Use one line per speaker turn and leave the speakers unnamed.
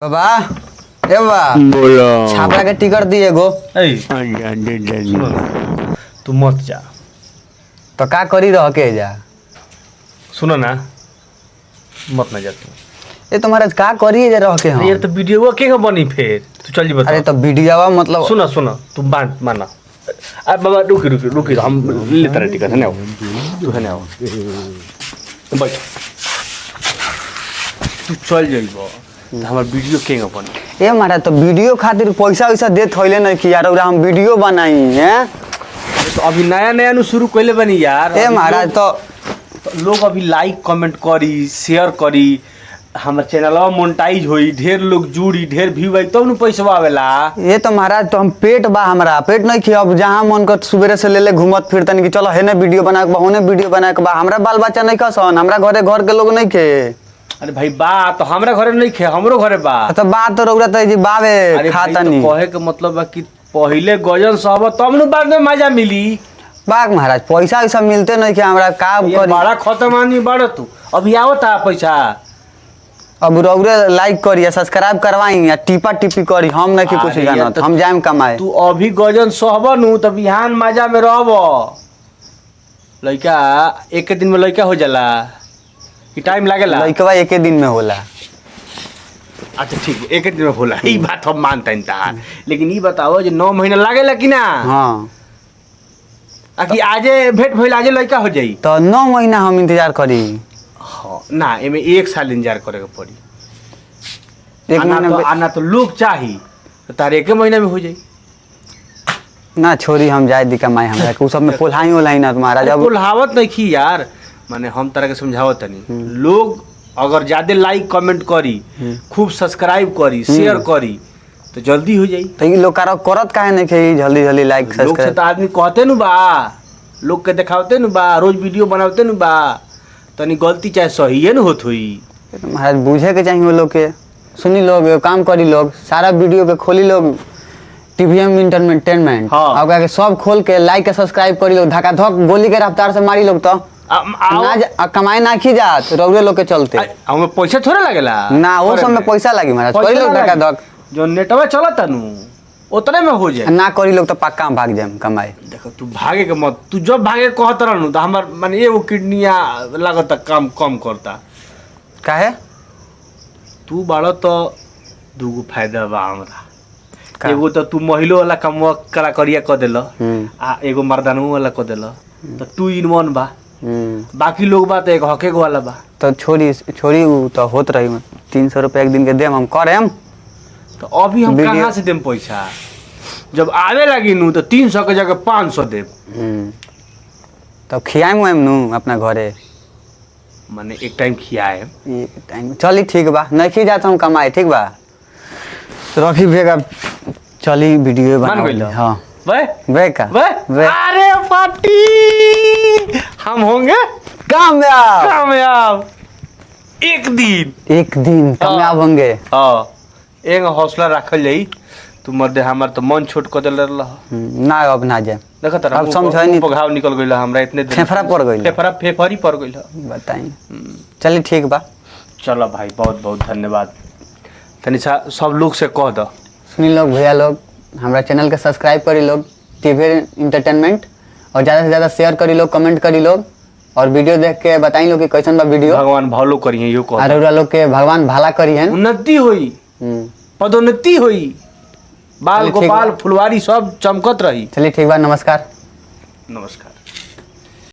बाबा ए बाबा
बोलो
छापरा के टिकट दिए गो
तू मत जा।
तो का करी रह के जा
सुनो ना, मत ना जा तू।
ये तुम्हारे का करी जा रह के हम
यार तो वीडियो के बनी फिर तू चल जी बता।
अरे तो वीडियोवा मतलब
सुनो सुनो तू बांट माना। अरे बाबा रुकी रुकी रुकी हम लेते रहे टिकट है ना तू है ना बैठ तू चल जाइबो हमार वीडियो के बनी।
ए मारा तो वीडियो खातिर पैसा वैसा देत होइले नहीं कि यार हम वीडियो बनाई हैं।
तो अभी नया नया नु शुरू कइले बनी यार।
ए महाराज तो
लोग अभी लाइक कमेंट करी शेयर करी हमार चैनलवा मोनेटाइज होई ढेर लोग जुड़ी ढेर व्यू आई तब न पैसा आवेला।
ये तो महाराज तो हम पेट बा हमरा पेट नहीं खिया अब जहाँ मन कर सुबह से ले ले घूमत फिरतन कि चलो हेने वीडियो बना के बा होने वीडियो बना के बा हमरा बाल बच्चा नहीं खसन हमरा घरे घर के लोग नहीं खे।
अरे भाई बा तो हमरा घरे नहीं खे हमरो घरे बा।
तो बात तो रौरा तो जी बावे खाता नहीं
तो कहे के मतलब है कि पहले गजन सब तब न बाद में मजा मिली।
बाग महाराज पैसा वैसा मिलते नहीं कि हमरा काम
ये
करी
बड़ा खतरनानी बड़ा तू अभी आवता पैसा।
अब रौरे लाइक करी सब्सक्राइब करवाई या टिपा टिपी करी हम नहीं कि कुछ
अरे
जानत
तो
हम जाएम कमाए।
तू अभी गजन सहब नु त बिहान मजा में रहब। लइका एक दिन में लइका हो जाला कि टाइम लागेला।
लइकवा एके दिन में होला।
अच्छा ठीक है एक दिन में होला ई बात हम मानते हैं लेकिन ई बताओ जे 9 महीना लागेला कि ना।
हाँ
आ कि आजे भेंट भइल आजे लइका हो जाई
तो 9 महीना हम इंतजार करी।
हाँ ना एमे 1 साल इंतजार करे के पड़ी।
एक महीना
आना तो लोग चाही तो तारे 1 महीना में हो जाई
ना छोरी हम जाए दी कमाई हमरा के उ सब में पोल्हाई ओलाई ना तुम्हारा जब
बोलहावत नहीं की यार माने हम तरह के समझावत नहीं। लोग अगर ज्यादा लाइक कमेंट करी खूब सब्सक्राइब करी शेयर करी तो जल्दी हो जाई।
तो ई लोग करत काहे नहीं के जल्दी जल्दी लाइक
लोग से
सब्सक्राइब
तो आदमी कहते नु बा लोग के दिखावते नु बा रोज वीडियो बनावते नु बा तनी गलती चाहे सही है न होत हुई।
महाराज बुझे के चाहिए वो लोग के सुनी लोग काम करी लोग सारा वीडियो के खोली लोग टीवीएम इंटरटेनमेंट
हाँ।
अब के सब खोल के लाइक के सब्सक्राइब करी लोग धक्का धक गोली के रफ्तार से मारी लोग तो ना कमाए ना खी जात रौरे लोग के चलते
हमें पैसा थोड़ा लगेला
ना वो सब में पैसा लगी महाराज करी लोग धक्का धक
जो नेटवा चलता नु उतने में हो जाए
ना करी लोग तो पक्का में भाग जाए कमाए।
देखो तू भागे के मत तू जब भागे कहत रहनु तो हमार माने एगो किडनिया लागत काम कम करता
काहे
तू बाड़ो तो दूगो फायदा बा हमरा। एगो तो तू महिलो वाला काम कला करिया क देल आ एगो मर्दानू वाला क देल तो 2 in 1 बा। बाकी लोग बा तो एक हकेगो वाला बा।
तो छोरी उ तो होत रही 300 रुपया एक दिन के देम हम करेम
तो अभी हम कहाँ से देम पैसा जब आवे लगी नु तो 300 के जगह 500 देम।
तो खियाएम वेम नु अपना घरे
माने एक टाइम खियाए
एक टाइम चली ठीक बा नहीं खी जाता हूँ कमाए ठीक बा रखी भेगा चली वीडियो बना। हाँ वे का वे
अरे पार्टी हम होंगे
कामयाब
कामयाब एक दिन
कामयाब होंगे।
हाँ एक हौसला रखल जाई तू मर्दे हमार तो मन छोट कर देल रहा
ना अब ना जाए
देखा तारा
अब समझाई नहीं
घाव निकल गइल हमरा इतने दिन
फेफड़ा पड़ गइल
फेफड़ी पड़ गइल
बताई चलिए ठीक बा।
चलो भाई बहुत बहुत धन्यवाद तनी सब लोग से कह दो
सुनी लोग भैया लोग हमारा चैनल के सब्सक्राइब करी लोग टीवी इंटरटेनमेंट और ज़्यादा से ज़्यादा शेयर करी लोग कमेंट करी लोग और वीडियो देख के बताई लोग कि कैसन बा वीडियो।
भगवान भलो करिए यो कह
और लोग के भगवान भला करी है
उन्नति होई पदोन्नति होई बाल गोपाल फुलवारी सब चमकत रही।
चलिए ठीक बा नमस्कार।
नमस्कार।